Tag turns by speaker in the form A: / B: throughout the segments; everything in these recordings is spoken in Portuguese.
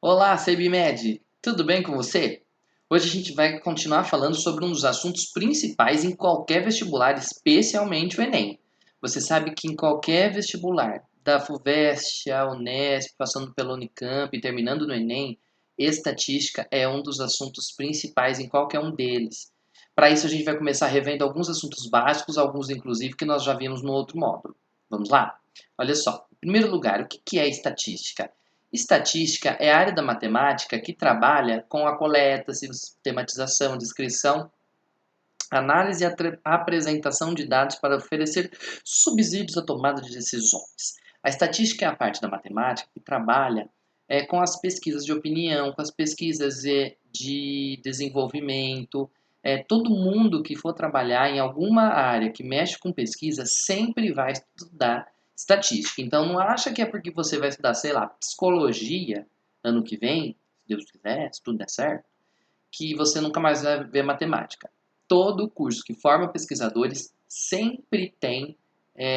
A: Olá, CBMed, tudo bem com você? Hoje a gente vai continuar falando sobre um dos assuntos principais em qualquer vestibular, especialmente o Enem. Você sabe que em qualquer vestibular, da FUVEST, a Unesp, passando pela Unicamp e terminando no Enem, estatística é um dos assuntos principais em qualquer um deles. Para isso a gente vai começar revendo alguns assuntos básicos, alguns inclusive que nós já vimos no outro módulo. Vamos lá? Olha só, em primeiro lugar, o que é estatística? Estatística é a área da matemática que trabalha com a coleta, sistematização, descrição, análise e apresentação de dados para oferecer subsídios à tomada de decisões. A estatística é a parte da matemática que trabalha com as pesquisas de opinião, com as pesquisas de desenvolvimento. Todo mundo que for trabalhar em alguma área que mexe com pesquisa sempre vai estudar estatística. Então não acha que é porque você vai estudar, sei lá, psicologia ano que vem, se Deus quiser, se tudo der certo, que você nunca mais vai ver matemática. Todo curso que forma pesquisadores sempre tem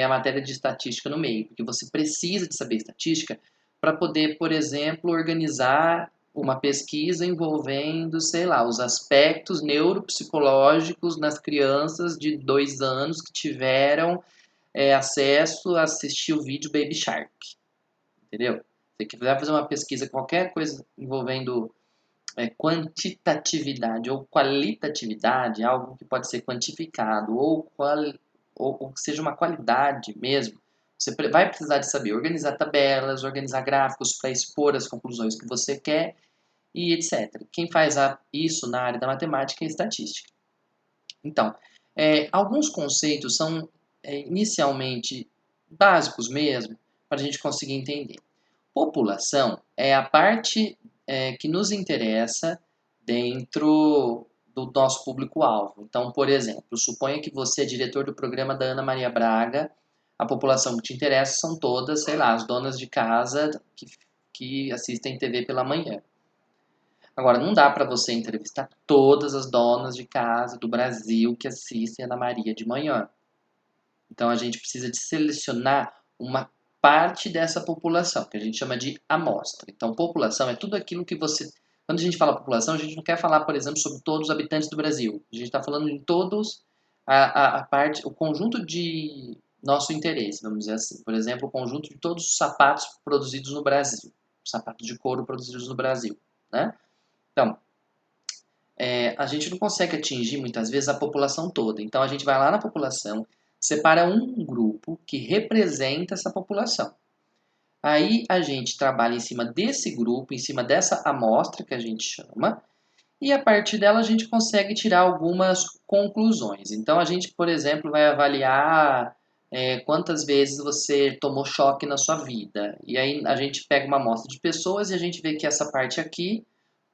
A: a matéria de estatística no meio, porque você precisa de saber estatística para poder, por exemplo, organizar uma pesquisa envolvendo, sei lá, os aspectos neuropsicológicos nas crianças de 2 anos que tiveram acesso a assistir o vídeo Baby Shark, entendeu? Você quiser fazer uma pesquisa, qualquer coisa envolvendo quantitatividade ou qualitatividade, algo que pode ser quantificado ou que seja uma qualidade mesmo, você vai precisar de saber organizar tabelas, organizar gráficos para expor as conclusões que você quer e etc. Quem faz isso na área da matemática é estatística. Então, alguns conceitos são inicialmente básicos mesmo, para a gente conseguir entender. População é a parte que nos interessa dentro do nosso público-alvo. Então, por exemplo, suponha que você é diretor do programa da Ana Maria Braga, a população que te interessa são todas, sei lá, as donas de casa que assistem TV pela manhã. Agora, não dá para você entrevistar todas as donas de casa do Brasil que assistem a Ana Maria de manhã. Então, a gente precisa de selecionar uma parte dessa população, que a gente chama de amostra. Então, população é tudo aquilo que você... Quando a gente fala população, a gente não quer falar, por exemplo, sobre todos os habitantes do Brasil. A gente está falando de todos a parte, o conjunto de nosso interesse, vamos dizer assim. Por exemplo, o conjunto de todos os sapatos produzidos no Brasil. Sapatos de couro produzidos no Brasil, né? Então, a gente não consegue atingir muitas vezes a população toda. Então a gente vai lá na população, separa um grupo que representa essa população. Aí a gente trabalha em cima desse grupo, em cima dessa amostra que a gente chama, e a partir dela a gente consegue tirar algumas conclusões. Então a gente, por exemplo, vai avaliar quantas vezes você tomou choque na sua vida. E aí a gente pega uma amostra de pessoas e a gente vê que essa parte aqui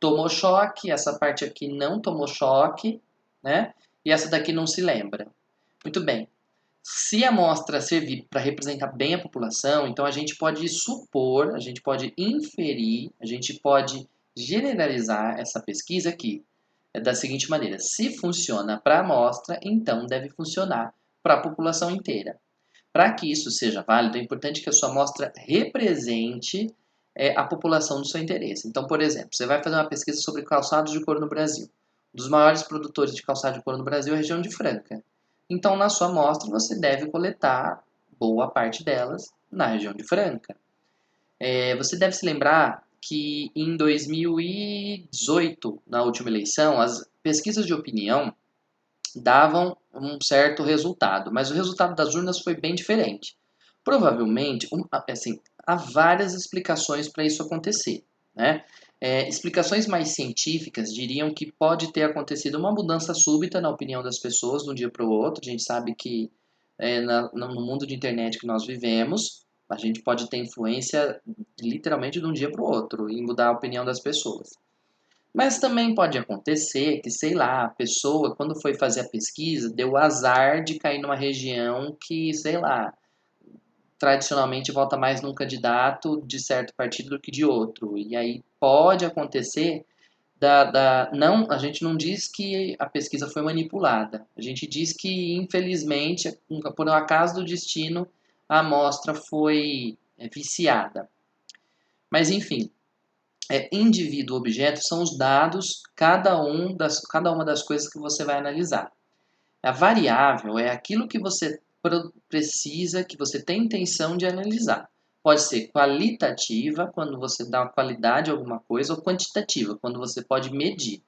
A: tomou choque, essa parte aqui não tomou choque, né? E essa daqui não se lembra. Muito bem. Se a amostra servir para representar bem a população, então a gente pode supor, a gente pode inferir, a gente pode generalizar essa pesquisa aqui da seguinte maneira: se funciona para a amostra, então deve funcionar para a população inteira. Para que isso seja válido, é importante que a sua amostra represente a população do seu interesse. Então, por exemplo, você vai fazer uma pesquisa sobre calçados de couro no Brasil. Um dos maiores produtores de calçado de couro no Brasil é a região de Franca. Então, na sua amostra, você deve coletar boa parte delas na região de Franca. Você deve se lembrar que em 2018, na última eleição, as pesquisas de opinião davam um certo resultado, mas o resultado das urnas foi bem diferente. Provavelmente, assim, há várias explicações para isso acontecer, né? Explicações mais científicas diriam que pode ter acontecido uma mudança súbita na opinião das pessoas de um dia para o outro. A gente sabe que no mundo de internet que nós vivemos, a gente pode ter influência literalmente de um dia para o outro e mudar a opinião das pessoas. Mas também pode acontecer que, sei lá, a pessoa, quando foi fazer a pesquisa, deu azar de cair numa região que, sei lá, tradicionalmente vota mais num candidato de certo partido do que de outro. E aí pode acontecer não, a gente não diz que a pesquisa foi manipulada. A gente diz que, infelizmente, por um acaso do destino, a amostra foi viciada. Mas, enfim, indivíduo, objeto são os dados, cada uma das coisas que você vai analisar. A variável é aquilo que você precisa, que você tem intenção de analisar. Pode ser qualitativa, quando você dá uma qualidade a alguma coisa, ou quantitativa, quando você pode medir.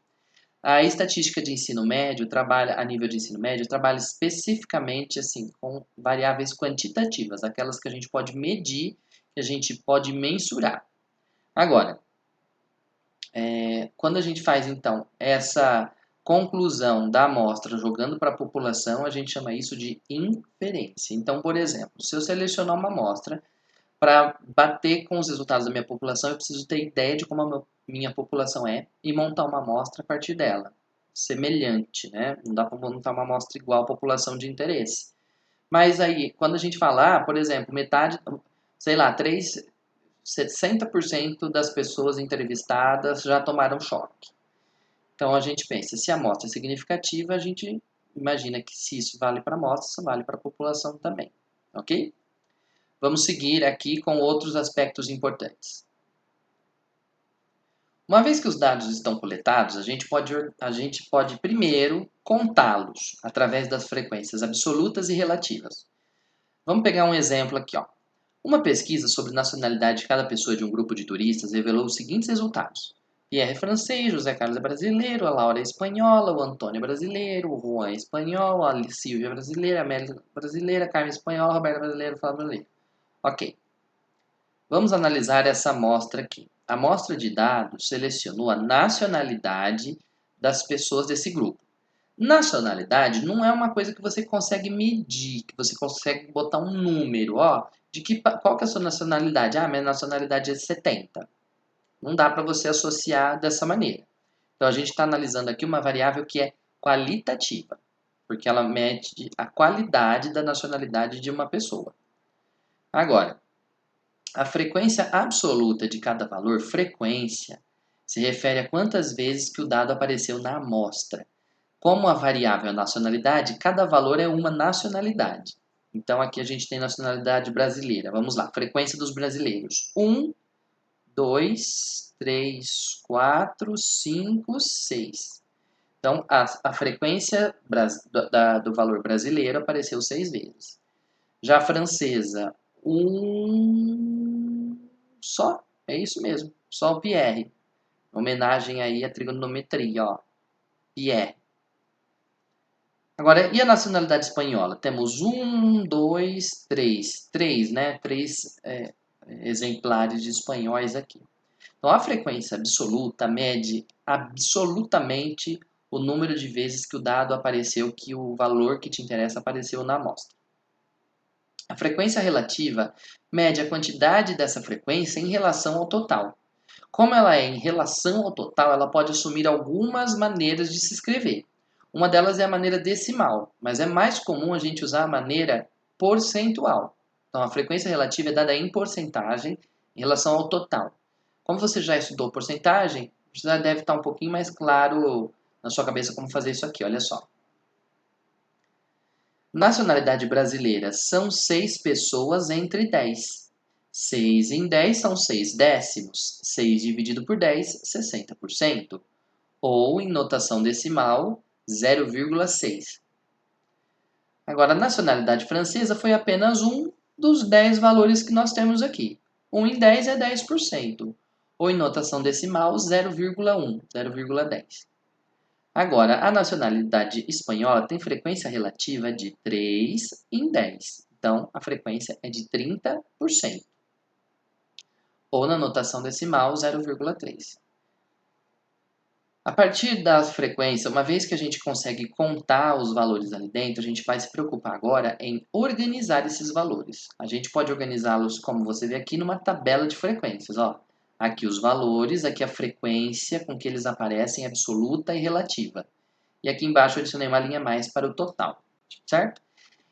A: A estatística de ensino médio trabalha, a nível de ensino médio, trabalha especificamente assim, com variáveis quantitativas, aquelas que a gente pode medir, que a gente pode mensurar. Agora, quando a gente faz então essa conclusão da amostra jogando para a população, a gente chama isso de inferência. Então, por exemplo, se eu selecionar uma amostra para bater com os resultados da minha população, eu preciso ter ideia de como a minha população é e montar uma amostra a partir dela. Semelhante, né? Não dá para montar uma amostra igual à população de interesse. Mas aí, quando a gente falar, por exemplo, metade, sei lá, 60% das pessoas entrevistadas já tomaram choque. Então a gente pensa, se a amostra é significativa, a gente imagina que se isso vale para a amostra, isso vale para a população também. Ok? Vamos seguir aqui com outros aspectos importantes. Uma vez que os dados estão coletados, a gente pode primeiro contá-los através das frequências absolutas e relativas. Vamos pegar um exemplo aqui, ó. Uma pesquisa sobre nacionalidade de cada pessoa de um grupo de turistas revelou os seguintes resultados. Pierre é francês, José Carlos é brasileiro, a Laura é espanhola, o Antônio é brasileiro, o Juan é espanhol, a Silvia é brasileira, a Amélia é brasileira, a Carmen é espanhola, a Roberta é brasileira, o Flávio é brasileiro. Ok. Vamos analisar essa amostra aqui. A amostra de dados selecionou a nacionalidade das pessoas desse grupo. Nacionalidade não é uma coisa que você consegue medir, que você consegue botar um número, ó, qual que é a sua nacionalidade? Ah, minha nacionalidade é 70. Não dá para você associar dessa maneira. Então a gente está analisando aqui uma variável que é qualitativa, porque ela mede a qualidade da nacionalidade de uma pessoa. Agora, a frequência absoluta de cada valor, frequência, se refere a quantas vezes que o dado apareceu na amostra. Como a variável é a nacionalidade, cada valor é uma nacionalidade. Então aqui a gente tem nacionalidade brasileira. Vamos lá, frequência dos brasileiros. 1, 2, 3, 4, 5, 6. Então a frequência do valor brasileiro apareceu 6 vezes. Já a francesa, só, é isso mesmo, só o Pierre. Homenagem aí à trigonometria, ó. Pierre. Agora, e a nacionalidade espanhola? Temos 3, né? 3 exemplares de espanhóis aqui. Então, a frequência absoluta mede absolutamente o número de vezes que o dado apareceu, que o valor que te interessa apareceu na amostra. A frequência relativa mede a quantidade dessa frequência em relação ao total. Como ela é em relação ao total, ela pode assumir algumas maneiras de se escrever. Uma delas é a maneira decimal, mas é mais comum a gente usar a maneira percentual. Então, a frequência relativa é dada em porcentagem em relação ao total. Como você já estudou porcentagem, já deve estar um pouquinho mais claro na sua cabeça como fazer isso aqui. Olha só. Nacionalidade brasileira são 6 pessoas entre 10. 6 em 10 são 6 décimos. 6 dividido por 10, 60%. Ou, em notação decimal, 0,6. Agora, a nacionalidade francesa foi apenas um dos 10 valores que nós temos aqui. 1 em 10 é 10%. Ou, em notação decimal, 0,1, 0,10. Agora, a nacionalidade espanhola tem frequência relativa de 3 em 10. Então, a frequência é de 30%. Ou, na notação decimal, 0,3. A partir da frequência, uma vez que a gente consegue contar os valores ali dentro, a gente vai se preocupar agora em organizar esses valores. A gente pode organizá-los, como você vê aqui, numa tabela de frequências. Ó. Aqui os valores, aqui a frequência com que eles aparecem, absoluta e relativa. E aqui embaixo eu adicionei uma linha mais para o total, certo?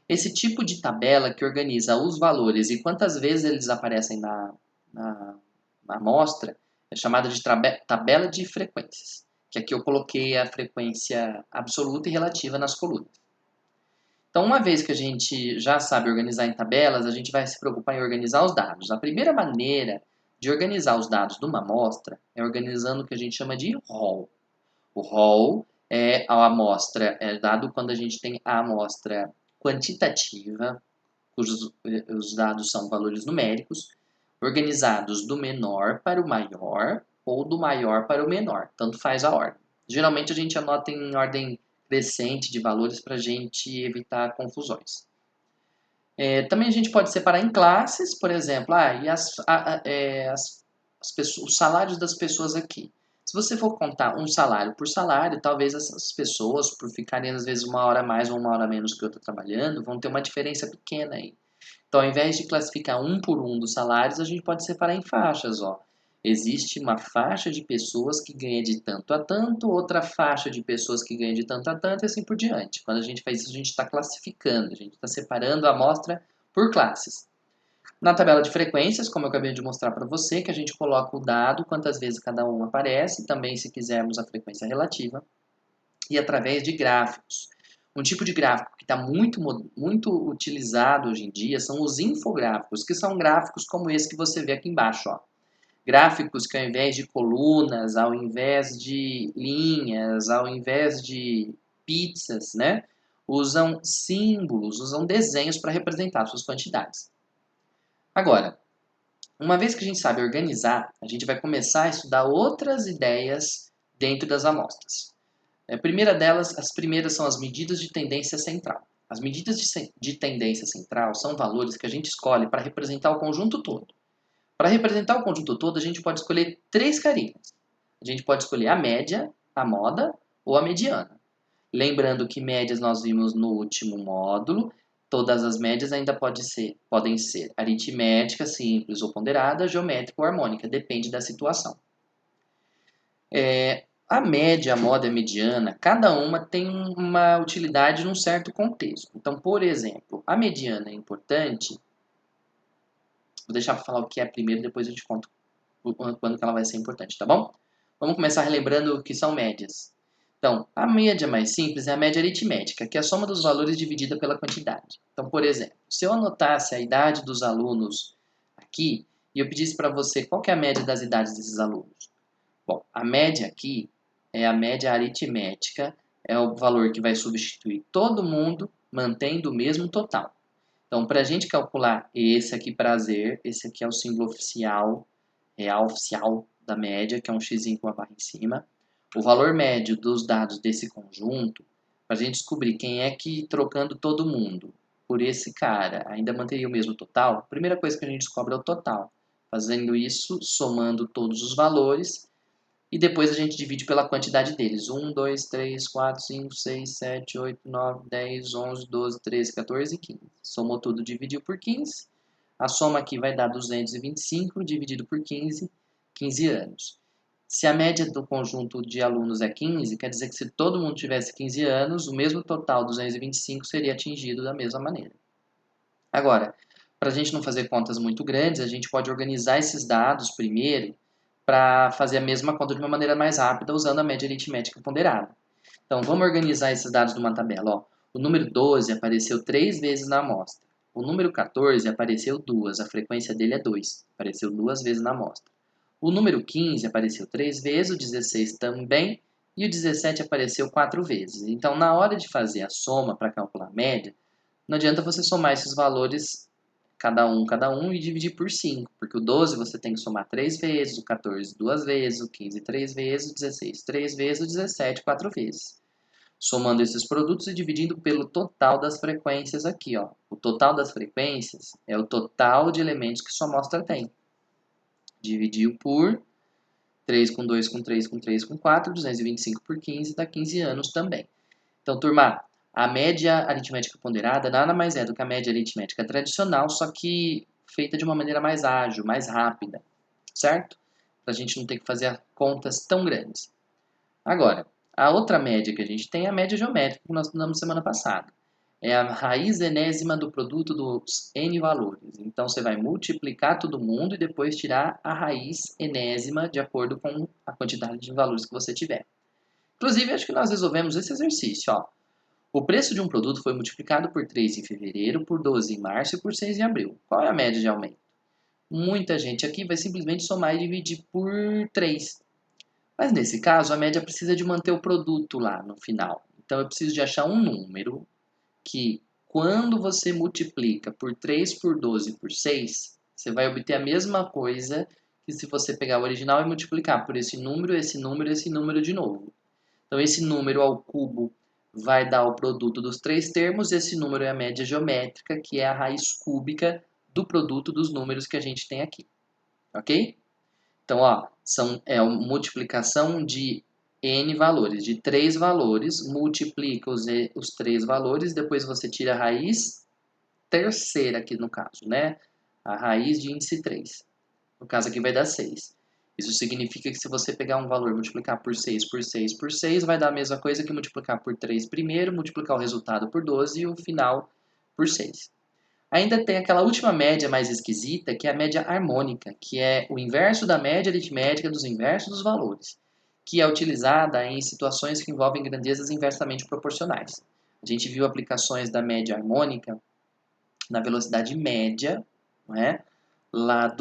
A: Esse tipo de tabela que organiza os valores e quantas vezes eles aparecem na amostra é chamada de tabela de frequências. Que aqui eu coloquei a frequência absoluta e relativa nas colunas. Então, uma vez que a gente já sabe organizar em tabelas, a gente vai se preocupar em organizar os dados. A primeira maneira de organizar os dados de uma amostra é organizando o que a gente chama de rol. O rol é a amostra, é dado quando a gente tem a amostra quantitativa, cujos os dados são valores numéricos, organizados do menor para o maior ou do maior para o menor, tanto faz a ordem. Geralmente a gente anota em ordem crescente de valores para a gente evitar confusões. Também a gente pode separar em classes, por exemplo, os salários das pessoas aqui. Se você for contar um salário por salário, talvez essas pessoas, por ficarem às vezes uma hora mais ou uma hora menos que outra trabalhando, vão ter uma diferença pequena aí. Então, ao invés de classificar um por um dos salários, a gente pode separar em faixas, ó. Existe uma faixa de pessoas que ganha de tanto a tanto, outra faixa de pessoas que ganha de tanto a tanto e assim por diante. Quando a gente faz isso, a gente está classificando, a gente está separando a amostra por classes. Na tabela de frequências, como eu acabei de mostrar para você, que a gente coloca o dado, quantas vezes cada um aparece, também se quisermos a frequência relativa, e através de gráficos. Um tipo de gráfico que está muito utilizado hoje em dia são os infográficos, que são gráficos como esse que você vê aqui embaixo, ó. Gráficos que ao invés de colunas, ao invés de linhas, ao invés de pizzas, né, usam símbolos, usam desenhos para representar suas quantidades. Agora, uma vez que a gente sabe organizar, a gente vai começar a estudar outras ideias dentro das amostras. A primeira delas, as primeiras são as medidas de tendência central. As medidas de tendência central são valores que a gente escolhe para representar o conjunto todo. Para representar o conjunto todo, a gente pode escolher três carinhas. A gente pode escolher a média, a moda ou a mediana. Lembrando que médias nós vimos no último módulo, todas as médias ainda podem ser aritmética, simples ou ponderada, geométrica ou harmônica, depende da situação. A média, a moda e a mediana, cada uma tem uma utilidade num certo contexto. Então, por exemplo, a mediana é importante. Vou deixar para falar o que é primeiro, depois a gente conta quando que ela vai ser importante, tá bom? Vamos começar relembrando o que são médias. Então, a média mais simples é a média aritmética, que é a soma dos valores dividida pela quantidade. Então, por exemplo, se eu anotasse a idade dos alunos aqui e eu pedisse para você qual que é a média das idades desses alunos. Bom, a média aqui é a média aritmética, é o valor que vai substituir todo mundo, mantendo o mesmo total. Então, para a gente calcular esse aqui prazer, esse aqui é o símbolo oficial, real oficial da média, que é um x com a barra em cima. O valor médio dos dados desse conjunto, para a gente descobrir quem é que, trocando todo mundo por esse cara, ainda manteria o mesmo total, a primeira coisa que a gente descobre é o total. Fazendo isso, somando todos os valores, e depois a gente divide pela quantidade deles. 1, 2, 3, 4, 5, 6, 7, 8, 9, 10, 11, 12, 13, 14 e 15. Somou tudo, dividiu por 15. A soma aqui vai dar 225 dividido por 15, 15 anos. Se a média do conjunto de alunos é 15, quer dizer que se todo mundo tivesse 15 anos, o mesmo total, 225, seria atingido da mesma maneira. Agora, para a gente não fazer contas muito grandes, a gente pode organizar esses dados primeiro para fazer a mesma conta de uma maneira mais rápida usando a média aritmética ponderada. Então, vamos organizar esses dados numa tabela. Ó. O número 12 apareceu 3 vezes na amostra. O número 14 apareceu 2, a frequência dele é 2, apareceu 2 vezes na amostra. O número 15 apareceu 3 vezes, o 16 também, e o 17 apareceu 4 vezes. Então, na hora de fazer a soma para calcular a média, não adianta você somar esses valores cada um e dividir por 5, porque o 12 você tem que somar 3 vezes, o 14 2 vezes, o 15 3 vezes, o 16 3 vezes, o 17 4 vezes. Somando esses produtos e dividindo pelo total das frequências aqui, ó. O total das frequências é o total de elementos que sua amostra tem. Dividiu por 3 com 2 com 3 com 3 com 4, 225 por 15 dá 15 anos também. Então, turma, a média aritmética ponderada nada mais é do que a média aritmética tradicional, só que feita de uma maneira mais ágil, mais rápida, certo? Para a gente não ter que fazer contas tão grandes. Agora, a outra média que a gente tem é a média geométrica, que nós estudamos semana passada. É a raiz enésima do produto dos n valores. Então, você vai multiplicar todo mundo e depois tirar a raiz enésima de acordo com a quantidade de valores que você tiver. Inclusive, acho que nós resolvemos esse exercício, ó. O preço de um produto foi multiplicado por 3 em fevereiro, por 12 em março e por 6 em abril. Qual é a média de aumento? Muita gente aqui vai simplesmente somar e dividir por 3. Mas nesse caso, a média precisa de manter o produto lá no final. Então eu preciso de achar um número que, quando você multiplica por 3, por 12, por 6, você vai obter a mesma coisa que se você pegar o original e multiplicar por esse número, esse número, esse número de novo. Então esse número ao cubo vai dar o produto dos 3 termos, esse número é a média geométrica, que é a raiz cúbica do produto dos números que a gente tem aqui. Ok? Então, ó, é uma multiplicação de n valores, de 3 valores, multiplica os 3 valores, depois você tira a raiz terceira aqui no caso, né? A raiz de índice 3. No caso aqui vai dar 6. Isso significa que se você pegar um valor e multiplicar por 6, por 6, por 6, vai dar a mesma coisa que multiplicar por 3 primeiro, multiplicar o resultado por 12 e o final por 6. Ainda tem aquela última média mais esquisita, que é a média harmônica, que é o inverso da média aritmética dos inversos dos valores, que é utilizada em situações que envolvem grandezas inversamente proporcionais. A gente viu aplicações da média harmônica na velocidade média, não é? Lá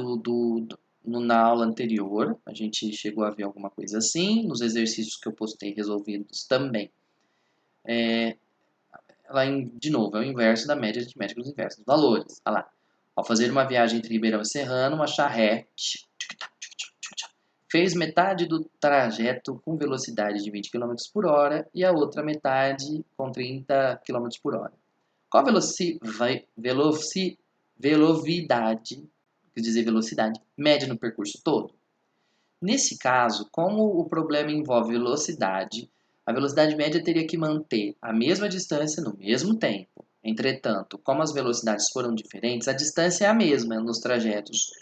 A: na aula anterior, a gente chegou a ver alguma coisa assim, nos exercícios que eu postei resolvidos também. De novo, é o inverso da média aritmética dos inversos dos valores. Olha lá. Ao fazer uma viagem entre Ribeirão e Serrano, uma charrete fez metade do trajeto com velocidade de 20 km por hora e a outra metade com 30 km por hora. Qual velocidade média no percurso todo? Nesse caso, como o problema envolve velocidade, a velocidade média teria que manter a mesma distância no mesmo tempo. Entretanto, como as velocidades foram diferentes, a distância é a mesma nos trajetos.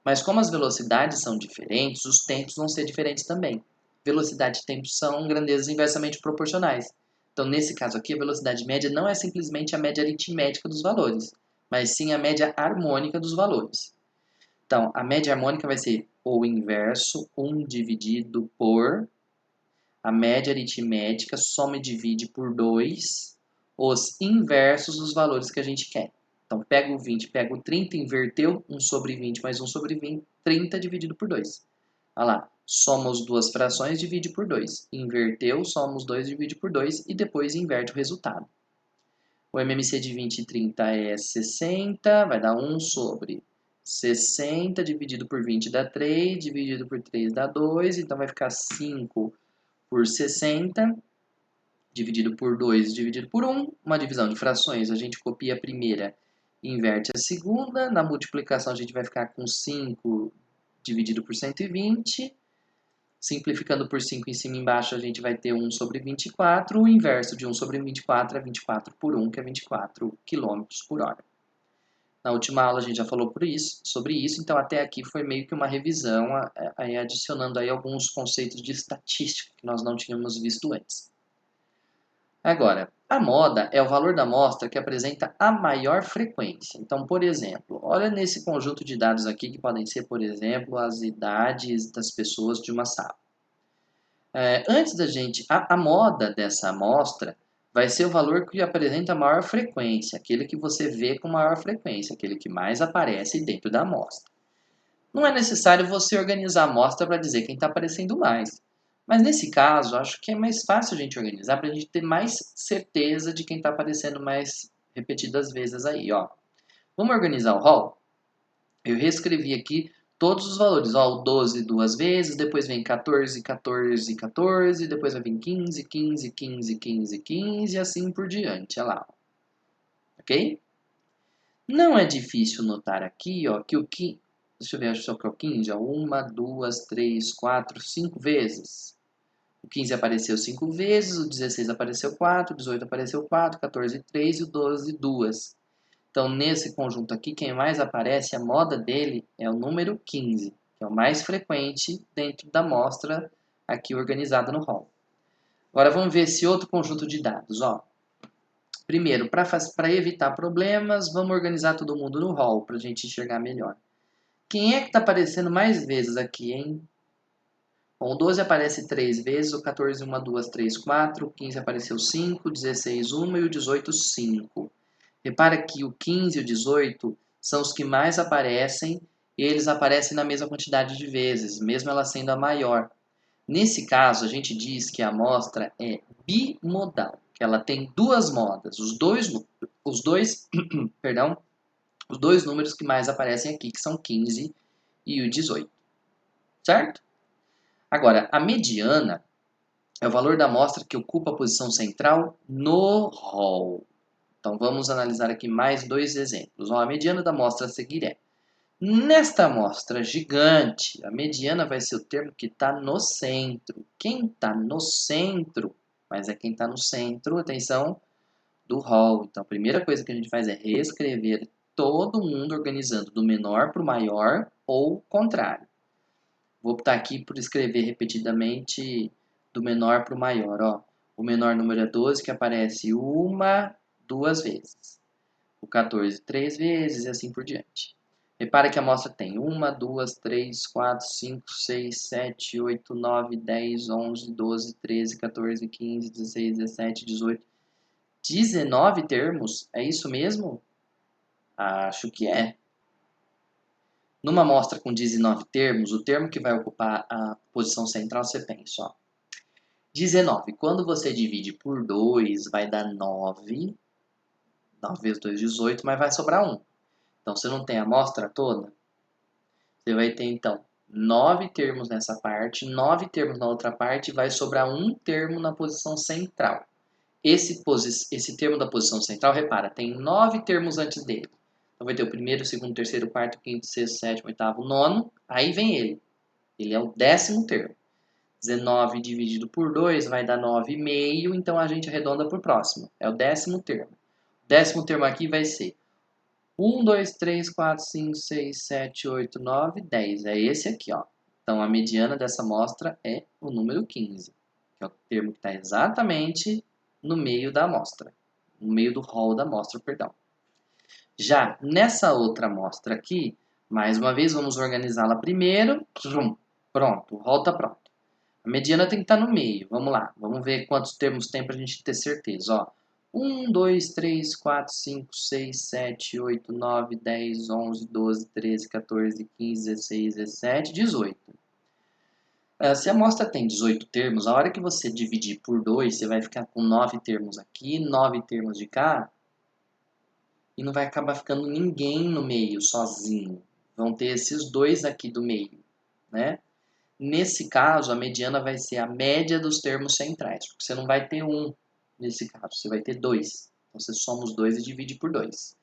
A: Mas como as velocidades são diferentes, os tempos vão ser diferentes também. Velocidade e tempo são grandezas inversamente proporcionais. Então, nesse caso aqui, a velocidade média não é simplesmente a média aritmética dos valores, mas sim a média harmônica dos valores. Então, a média harmônica vai ser o inverso, 1 dividido por a média aritmética, soma e divide por 2, os inversos dos valores que a gente quer. Então, pega o 20, pega o 30, inverteu, 1 sobre 20 mais 1 sobre 20, 30 dividido por 2. Olha lá, soma as duas frações, divide por 2. Inverteu, soma os dois, divide por 2 e depois inverte o resultado. O MMC de 20 e 30 é 60, vai dar 1 sobre 60 dividido por 20 dá 3, dividido por 3 dá 2, então vai ficar 5 por 60, dividido por 2, dividido por 1. Uma divisão de frações, a gente copia a primeira e inverte a segunda. Na multiplicação a gente vai ficar com 5 dividido por 120. Simplificando por 5 em cima e embaixo, a gente vai ter 1 sobre 24. O inverso de 1 sobre 24 é 24 por 1, que é 24 km por hora. Na última aula a gente já falou sobre isso, então até aqui foi meio que uma revisão, adicionando aí alguns conceitos de estatística que nós não tínhamos visto antes. Agora, a moda é o valor da amostra que apresenta a maior frequência. Então, por exemplo, olha nesse conjunto de dados aqui, que podem ser, por exemplo, as idades das pessoas de uma sala. Antes da gente, a moda dessa amostra vai ser o valor que apresenta a maior frequência, aquele que você vê com maior frequência, aquele que mais aparece dentro da amostra. Não é necessário você organizar a amostra para dizer quem está aparecendo mais. Mas nesse caso, acho que é mais fácil a gente organizar para a gente ter mais certeza de quem está aparecendo mais repetidas vezes aí. Ó. Vamos organizar o rol? Eu reescrevi aqui todos os valores. Ó, o 12 duas vezes, depois vem 14, 14, 14, depois vai vir 15, 15, 15, 15, 15 e assim por diante. Olha lá. Ok? Não é difícil notar aqui ó, que o 15... Deixa eu ver só que é o 15. Ó, 1, 2, 3, 4, 5 vezes. O 15 apareceu 5 vezes, o 16 apareceu 4, o 18 apareceu 4, 14 3 e o 12 2. Então, nesse conjunto aqui, quem mais aparece, a moda dele é o número 15, que é o mais frequente dentro da amostra aqui organizada no rol. Agora, vamos ver esse outro conjunto de dados. Ó. Primeiro, para evitar problemas, vamos organizar todo mundo no rol, para a gente enxergar melhor. Quem é que está aparecendo mais vezes aqui, hein? Bom, o 12 aparece 3 vezes, o 14, 1, 2, 3, 4, o 15 apareceu 5, o 16, 1 e o 18, 5. Repara que o 15 e o 18 são os que mais aparecem e eles aparecem na mesma quantidade de vezes, mesmo ela sendo a maior. Nesse caso, a gente diz que a amostra é bimodal, que ela tem duas modas, perdão, os dois números que mais aparecem aqui, que são 15 e o 18, certo? Agora, a mediana é o valor da amostra que ocupa a posição central no rol. Então, vamos analisar aqui mais dois exemplos. A mediana da amostra a seguir é: nesta amostra gigante, a mediana vai ser o termo que está no centro. Quem está no centro, mas é quem está no centro, atenção, do rol. Então, a primeira coisa que a gente faz é reescrever todo mundo organizando do menor para o maior ou contrário. Vou optar aqui por escrever repetidamente do menor para o maior. Ó. O menor número é 12, que aparece uma, duas vezes. O 14, três vezes e assim por diante. Repara que a amostra tem 1, 2, 3, 4, 5, 6, 7, 8, 9, 10, 11, 12, 13, 14, 15, 16, 17, 18, 19 termos? É isso mesmo? Acho que é. Numa amostra com 19 termos, o termo que vai ocupar a posição central, você pensa, ó. 19, quando você divide por 2, vai dar 9. 9 vezes 2, 18, mas vai sobrar 1. Então, você não tem a amostra toda? Você vai ter, então, 9 termos nessa parte, 9 termos na outra parte, e vai sobrar um termo na posição central. Esse termo da posição central, repara, tem 9 termos antes dele. Então, vai ter o primeiro, segundo, terceiro, quarto, quinto, sexto, sétimo, oitavo, nono. Aí vem ele. Ele é o 10º termo. 19 dividido por 2 vai dar 9,5, então a gente arredonda para o próximo. É o 10º termo. O 10º termo aqui vai ser 1, 2, 3, 4, 5, 6, 7, 8, 9, 10. É esse aqui, ó. Então, a mediana dessa amostra é o número 15, que é o termo que está exatamente no meio da amostra. No meio do rol da amostra, perdão. Já nessa outra amostra aqui, mais uma vez, vamos organizá-la primeiro. Pronto, o rol está pronto. A mediana tem que estar no meio. Vamos lá, vamos ver quantos termos tem para a gente ter certeza. Ó. 1, 2, 3, 4, 5, 6, 7, 8, 9, 10, 11, 12, 13, 14, 15, 16, 17, 18. Se a amostra tem 18 termos, a hora que você dividir por 2, você vai ficar com 9 termos aqui, 9 termos de cá, e não vai acabar ficando ninguém no meio, sozinho. Vão ter esses dois aqui do meio, né? Nesse caso, a mediana vai ser a média dos termos centrais, porque você não vai ter um nesse caso, você vai ter 2. Então, você soma os 2 e divide por 2.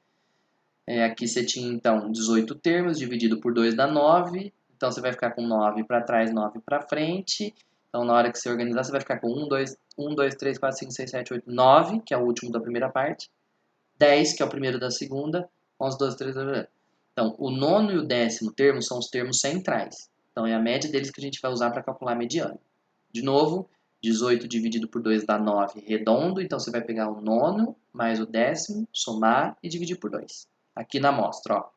A: Aqui você tinha, então, 18 termos, dividido por 2 dá 9. Então, você vai ficar com 9 para trás, 9 para frente. Então, na hora que você organizar, você vai ficar com 1, 2, 3, 4, 5, 6, 7, 8, 9, que é o último da primeira parte. 10, que é o primeiro da segunda. 11, 12, 13, 14. Então, o nono e o 10º termo são os termos centrais. Então, é a média deles que a gente vai usar para calcular a mediana. De novo, 18 dividido por 2 dá 9 redondo. Então, você vai pegar o nono mais o 10º, somar e dividir por 2. Aqui na amostra, ó.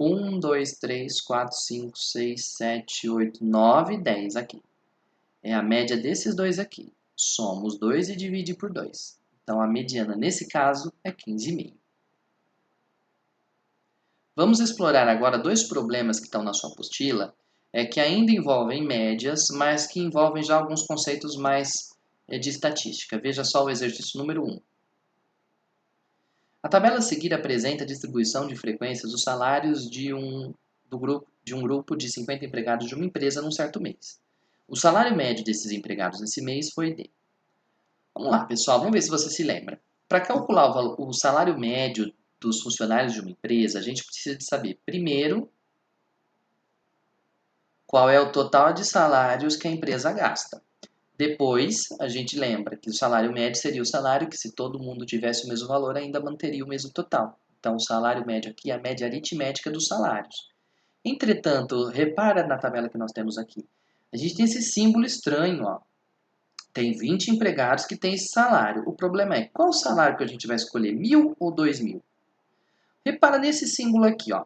A: 1, 2, 3, 4, 5, 6, 7, 8, 9, 10 aqui. É a média desses dois aqui. Soma os dois e divide por 2. Então, a mediana, nesse caso, é 15,5. Vamos explorar agora dois problemas que estão na sua apostila, que ainda envolvem médias, mas que envolvem já alguns conceitos mais de estatística. Veja só o exercício número 1. A tabela a seguir apresenta a distribuição de frequências dos salários de um grupo de 50 empregados de uma empresa num certo mês. O salário médio desses empregados nesse mês foi de... Vamos lá, pessoal, vamos ver se você se lembra. Para calcular o salário médio dos funcionários de uma empresa, a gente precisa de saber, primeiro, qual é o total de salários que a empresa gasta. Depois, a gente lembra que o salário médio seria o salário que, se todo mundo tivesse o mesmo valor, ainda manteria o mesmo total. Então, o salário médio aqui é a média aritmética dos salários. Entretanto, repara na tabela que nós temos aqui. A gente tem esse símbolo estranho, ó. Tem 20 empregados que têm esse salário. O problema é, qual o salário que a gente vai escolher? 1.000 ou 2.000? Repara nesse símbolo aqui, ó.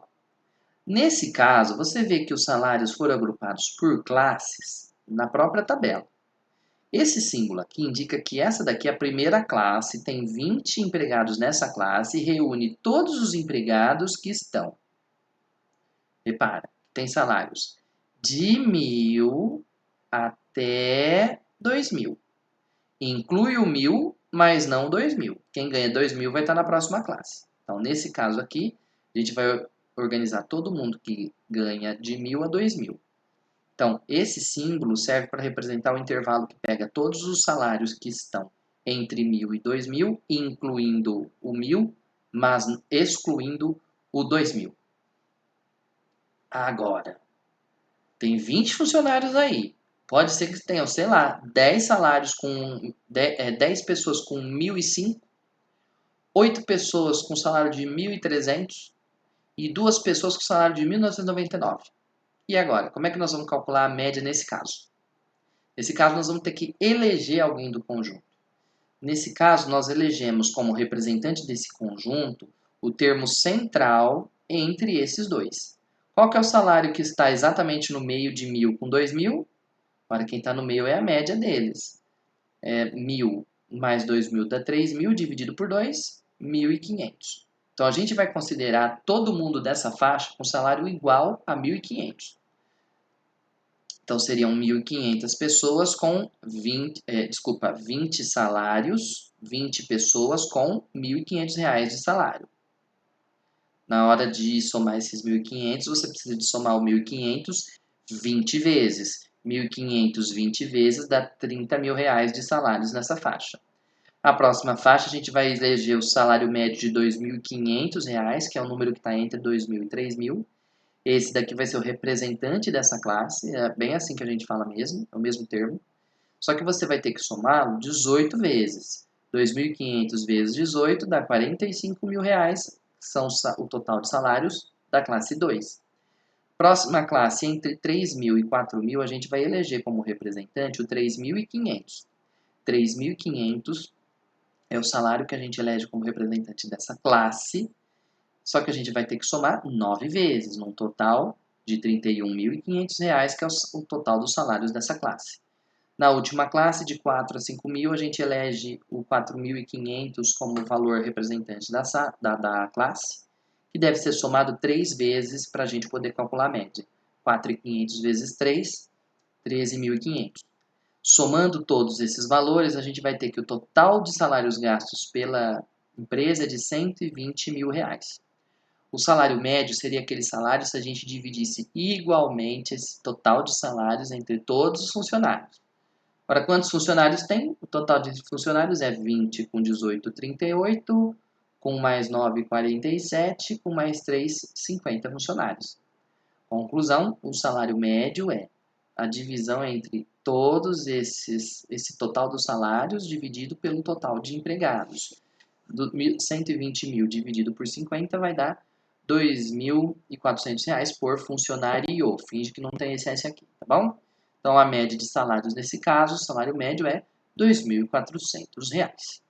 A: Nesse caso, você vê que os salários foram agrupados por classes na própria tabela. Esse símbolo aqui indica que essa daqui é a primeira classe, tem 20 empregados nessa classe e reúne todos os empregados que estão Repara, tem salários de 1.000 até 2.000. Inclui o 1.000, mas não 2.000. Quem ganha 2.000 vai estar na próxima classe. Então, nesse caso aqui, a gente vai organizar todo mundo que ganha de 1.000 a 2.000. Então, esse símbolo serve para representar o intervalo que pega todos os salários que estão entre 1.000 e 2.000, incluindo o 1.000, mas excluindo o 2.000. Agora, tem 20 funcionários aí. Pode ser que tenham, sei lá, 10 salários com 10 pessoas com 1.005, 8 pessoas com salário de 1.300 e 2 pessoas com salário de 1.999. E agora, como é que nós vamos calcular a média nesse caso? Nesse caso, nós vamos ter que eleger alguém do conjunto. Nesse caso, nós elegemos como representante desse conjunto o termo central entre esses dois. Qual que é o salário que está exatamente no meio de 1.000 com 2.000? Agora, quem está no meio é a média deles. 1.000 mais 2.000 dá 3.000, dividido por 2, 1.500. Então, a gente vai considerar todo mundo dessa faixa com salário igual a 1.500. Então, seriam 1.500 pessoas com 20 salários, 20 pessoas com R$ 1.500 de salário. Na hora de somar esses 1.500, você precisa de somar o 1.500 20 vezes. 1.500 20 vezes dá R$ 30.000 de salários nessa faixa. A próxima faixa, a gente vai eleger o salário médio de R$ 2.500, que é o número que está entre 2.000 e 3.000. Esse daqui vai ser o representante dessa classe, é bem assim que a gente fala mesmo, é o mesmo termo. Só que você vai ter que somá-lo 18 vezes. 2.500 vezes 18 dá R$ 45.000, que são o total de salários da classe 2. Próxima classe, entre 3.000 e 4.000, a gente vai eleger como representante o 3.500. 3.500 é o salário que a gente elege como representante dessa classe. Só que a gente vai ter que somar 9 vezes, num total de R$ 31.500, que é o total dos salários dessa classe. Na última classe, de 4 a 5.000, a gente elege o 4.500 como valor representante da classe, que deve ser somado 3 vezes para a gente poder calcular a média. 4.500 vezes 3, 13.500. Somando todos esses valores, a gente vai ter que o total de salários gastos pela empresa é de R$ 120.000. O salário médio seria aquele salário se a gente dividisse igualmente esse total de salários entre todos os funcionários. Ora, quantos funcionários tem? O total de funcionários é 20 com 18, 38, com mais 9, 47, com mais 3, 50 funcionários. Conclusão, o salário médio é a divisão entre todos esse total dos salários dividido pelo total de empregados. 120.000 dividido por 50 vai dar R$ 2.400 por funcionário. Finge que não tem esse S aqui, tá bom? Então, a média de salários nesse caso, o salário médio é R$ 2.400.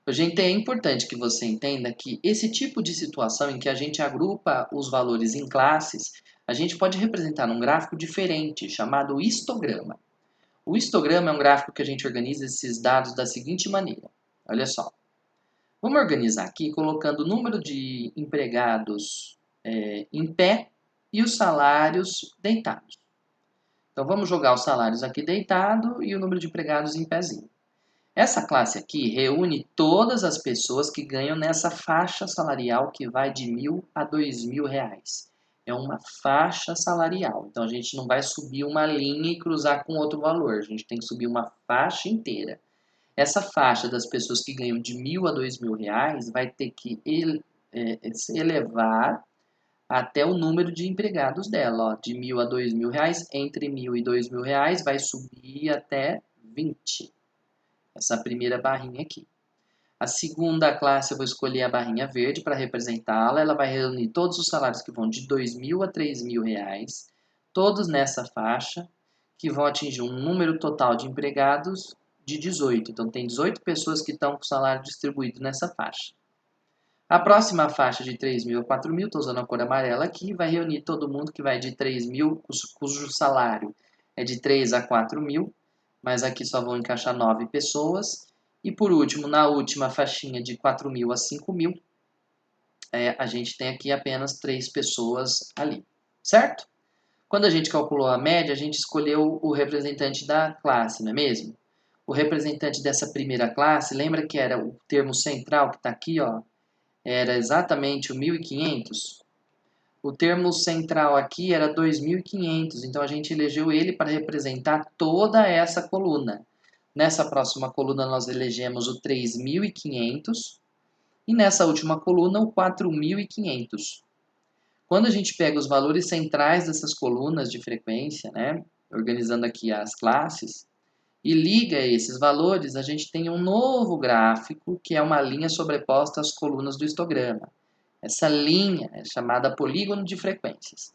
A: Gente, é importante que você entenda que esse tipo de situação em que a gente agrupa os valores em classes, a gente pode representar num gráfico diferente, chamado histograma. O histograma é um gráfico que a gente organiza esses dados da seguinte maneira. Olha só. Vamos organizar aqui colocando o número de empregados em pé e os salários deitados. Então, vamos jogar os salários aqui deitado e o número de empregados em pezinho. Essa classe aqui reúne todas as pessoas que ganham nessa faixa salarial que vai de R$ 1.000 a R$ 2.000. É uma faixa salarial. Então, a gente não vai subir uma linha e cruzar com outro valor. A gente tem que subir uma faixa inteira. Essa faixa das pessoas que ganham de R$ 1.000 a R$ 2.000 vai ter que se elevar até o número de empregados dela. Ó, de R$ 1.000 a R$ 2.000, entre R$ 1.000 e R$ 2.000 vai subir até 20. Essa primeira barrinha aqui. A segunda classe eu vou escolher a barrinha verde para representá-la. Ela vai reunir todos os salários que vão de R$ 2.000 a R$ 3.000, todos nessa faixa, que vão atingir um número total de empregados de 18. Então, tem 18 pessoas que estão com o salário distribuído nessa faixa. A próxima faixa de 3.000 a 4.000, estou usando a cor amarela aqui, vai reunir todo mundo que vai de 3.000, cujo salário é de 3 a 4.000, mas aqui só vão encaixar 9 pessoas. E por último, na última faixinha de 4.000 a 5.000, a gente tem aqui apenas 3 pessoas ali, certo? Quando a gente calculou a média, a gente escolheu o representante da classe, não é mesmo? O representante dessa primeira classe, lembra que era o termo central que está aqui, ó? Era exatamente o 1.500. O termo central aqui era 2.500, então a gente elegeu ele para representar toda essa coluna. Nessa próxima coluna nós elegemos o 3.500 e nessa última coluna o 4.500. Quando a gente pega os valores centrais dessas colunas de frequência, né, organizando aqui as classes, e liga esses valores, a gente tem um novo gráfico, que é uma linha sobreposta às colunas do histograma. Essa linha é chamada polígono de frequências.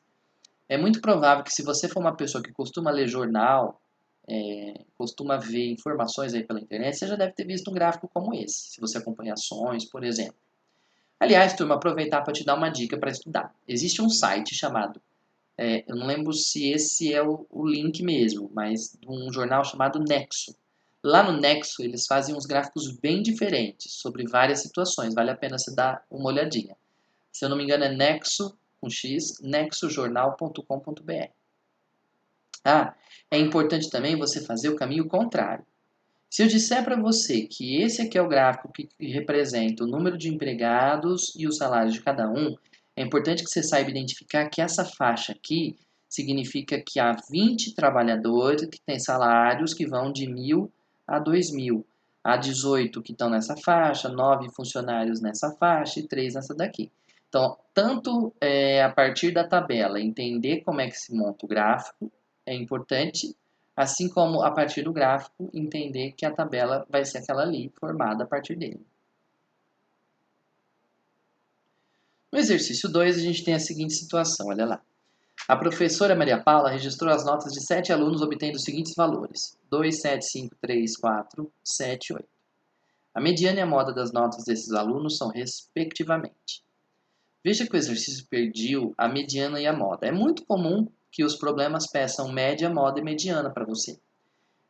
A: É muito provável que se você for uma pessoa que costuma ler jornal, costuma ver informações aí pela internet, você já deve ter visto um gráfico como esse, se você acompanha ações, por exemplo. Aliás, turma, aproveitar para te dar uma dica para estudar. Existe um site chamado, eu não lembro se esse é o link mesmo, mas de um jornal chamado Nexo. Lá no Nexo, eles fazem uns gráficos bem diferentes sobre várias situações. Vale a pena você dar uma olhadinha. Se eu não me engano, é Nexo, com X, nexojornal.com.br. Ah, é importante também você fazer o caminho contrário. Se eu disser para você que esse aqui é o gráfico que representa o número de empregados e os salários de cada um, é importante que você saiba identificar que essa faixa aqui significa que há 20 trabalhadores que têm salários que vão de 1.000 a 2.000. Há 18 que estão nessa faixa, 9 funcionários nessa faixa e 3 nessa daqui. Então, tanto a partir da tabela entender como é que se monta o gráfico é importante, assim como a partir do gráfico entender que a tabela vai ser aquela ali, formada a partir dele. No exercício 2, a gente tem a seguinte situação, olha lá. A professora Maria Paula registrou as notas de 7 alunos obtendo os seguintes valores: 2, 7, 5, 3, 4, 7, 8. A mediana e a moda das notas desses alunos são respectivamente. Veja que o exercício pediu a mediana e a moda. É muito comum que os problemas peçam média, moda e mediana para você.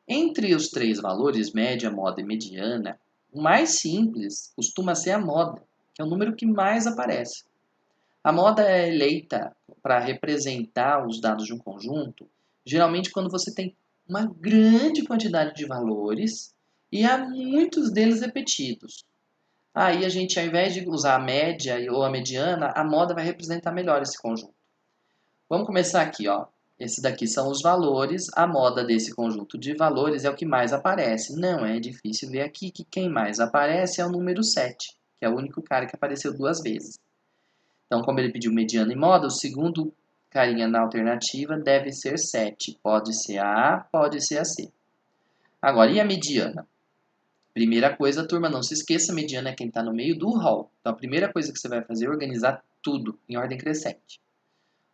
A: Entre os 3 valores, média, moda e mediana, o mais simples costuma ser a moda, que é o número que mais aparece. A moda é eleita para representar os dados de um conjunto, geralmente quando você tem uma grande quantidade de valores e há muitos deles repetidos. Aí a gente, ao invés de usar a média ou a mediana, a moda vai representar melhor esse conjunto. Vamos começar aqui, ó. Esse daqui são os valores, a moda desse conjunto de valores é o que mais aparece. Não é difícil ver aqui que quem mais aparece é o número 7, que é o único cara que apareceu 2 vezes. Então, como ele pediu mediana e moda, o segundo carinha na alternativa deve ser 7. Pode ser a A, pode ser a C. Agora, e a mediana? Primeira coisa, turma, não se esqueça, a mediana é quem está no meio do hall. Então, a primeira coisa que você vai fazer é organizar tudo em ordem crescente.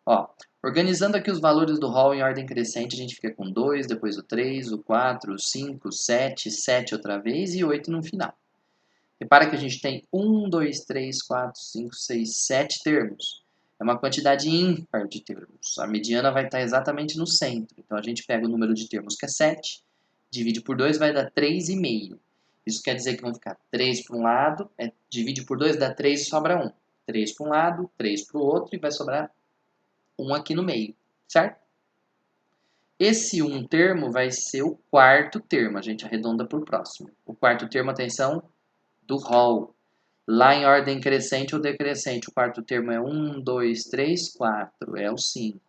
A: Ó, organizando aqui os valores do hall em ordem crescente, a gente fica com 2, depois o 3, o 4, o 5, o 7, 7 outra vez e 8 no final. Repara que a gente tem 1, 2, 3, 4, 5, 6, 7 termos. É uma quantidade ímpar de termos. A mediana vai estar exatamente no centro. Então, a gente pega o número de termos que é 7, divide por 2 vai dar 3,5. Isso quer dizer que vão ficar 3 para um lado, divide por 2 dá 3 e sobra 1. 3 para um lado, 3 para o outro e vai sobrar 1 aqui no meio, certo? Esse 1 termo vai ser o quarto termo, a gente arredonda por próximo. O quarto termo, atenção, do hall. Lá em ordem crescente ou decrescente, o quarto termo é 1, 2, 3, 4, é o 5.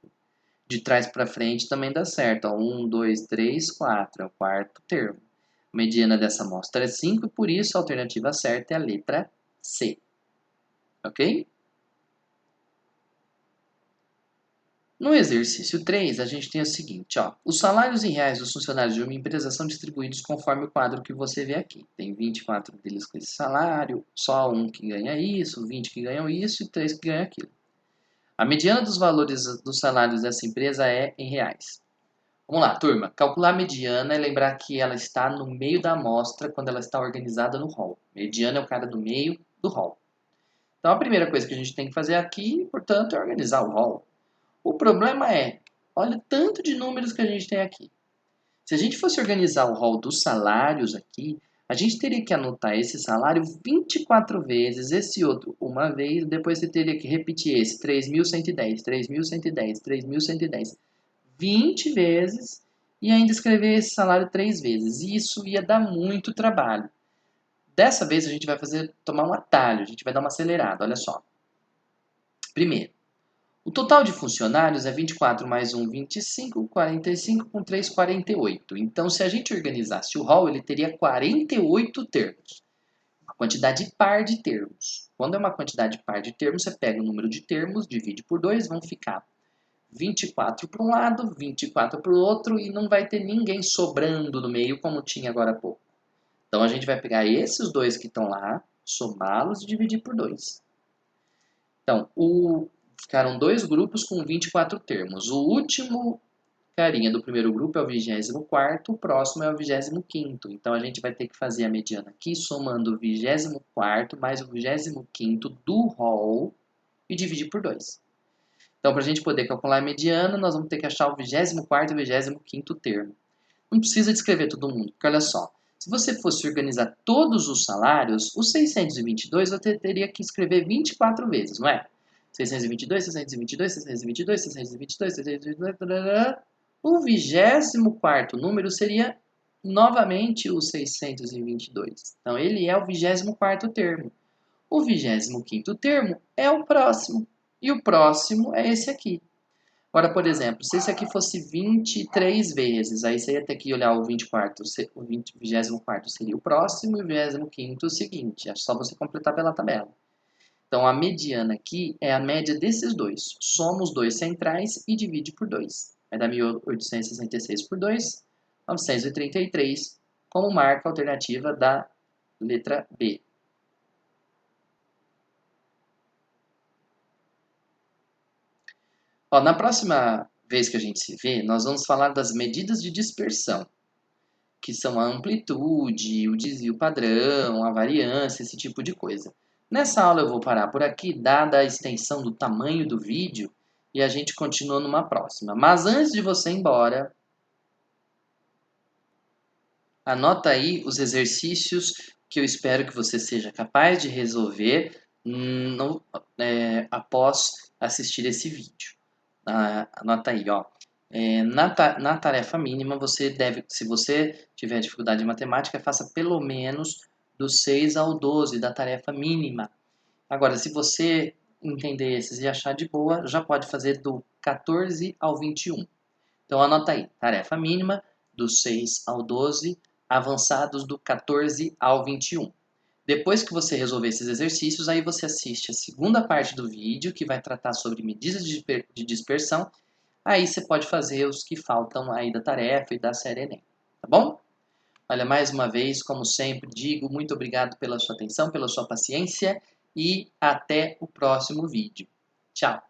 A: De trás para frente também dá certo, ó, 1, 2, 3, 4, é o quarto termo. A mediana dessa amostra é 5 e por isso a alternativa certa é a letra C. Ok? No exercício 3, a gente tem o seguinte, ó. Os salários em reais dos funcionários de uma empresa são distribuídos conforme o quadro que você vê aqui. Tem 24 deles com esse salário, só um que ganha isso, 20 que ganham isso e 3 que ganham aquilo. A mediana dos valores dos salários dessa empresa é em reais. Vamos lá, turma. Calcular a mediana é lembrar que ela está no meio da amostra quando ela está organizada no hall. Mediana é o cara do meio do hall. Então, a primeira coisa que a gente tem que fazer aqui, portanto, é organizar o hall. O problema é, olha o tanto de números que a gente tem aqui. Se a gente fosse organizar o hall dos salários aqui, A gente teria que anotar esse salário 24 vezes, esse outro uma vez, depois você teria que repetir esse 3.110, 3.110, 3.110, 20 vezes e ainda escrever esse salário 3 vezes. E isso ia dar muito trabalho. Dessa vez a gente vai tomar um atalho, a gente vai dar uma acelerada, olha só. Primeiro, o total de funcionários é 24 mais 1, 25, 45 com 3, 48. Então, se a gente organizasse o rol, ele teria 48 termos. Uma quantidade par de termos. Quando é uma quantidade par de termos, você pega o número de termos, divide por 2, vão ficar 24 para um lado, 24 para o outro, e não vai ter ninguém sobrando no meio, como tinha agora há pouco. Então, a gente vai pegar esses dois que estão lá, somá-los e dividir por 2. Então, ficaram dois grupos com 24 termos. O último carinha do primeiro grupo é o 24º, o próximo é o 25º. Então, a gente vai ter que fazer a mediana aqui, somando o 24º mais o 25º do rol e dividir por 2. Então, para a gente poder calcular a mediana, nós vamos ter que achar o 24º e o 25º termo. Não precisa descrever todo mundo, porque olha só, se você fosse organizar todos os salários, os 622 você teria que escrever 24 vezes, não é? 622, 622, 622, 622, 622, o 24º número seria novamente o 622. Então, ele é o 24º termo. O 25º termo é o próximo. E o próximo é esse aqui. Agora, por exemplo, se esse aqui fosse 23 vezes, aí você ia ter que olhar o 24º, o 24º seria o próximo e o 25º o seguinte. É só você completar pela tabela. Então, a mediana aqui é a média desses dois. Soma os dois centrais e divide por 2. Vai dar 1.866 por 2, 933, como marca a alternativa da letra B. Ó, na próxima vez que a gente se vê, nós vamos falar das medidas de dispersão, que são a amplitude, o desvio padrão, a variância, esse tipo de coisa. Nessa aula eu vou parar por aqui, dada a extensão do tamanho do vídeo, e a gente continua numa próxima. Mas antes de você ir embora, anota aí os exercícios que eu espero que você seja capaz de resolver após assistir esse vídeo. Anota aí, ó. Na tarefa mínima, você deve, se você tiver dificuldade em matemática, faça pelo menos do 6 ao 12 da tarefa mínima. Agora, se você entender esses e achar de boa, já pode fazer do 14 ao 21. Então, anota aí, tarefa mínima do 6 ao 12, avançados do 14 ao 21. Depois que você resolver esses exercícios, aí você assiste a segunda parte do vídeo, que vai tratar sobre medidas de dispersão. Aí você pode fazer os que faltam aí da tarefa e da série Enem, tá bom? Olha, mais uma vez, como sempre, digo muito obrigado pela sua atenção, pela sua paciência e até o próximo vídeo. Tchau!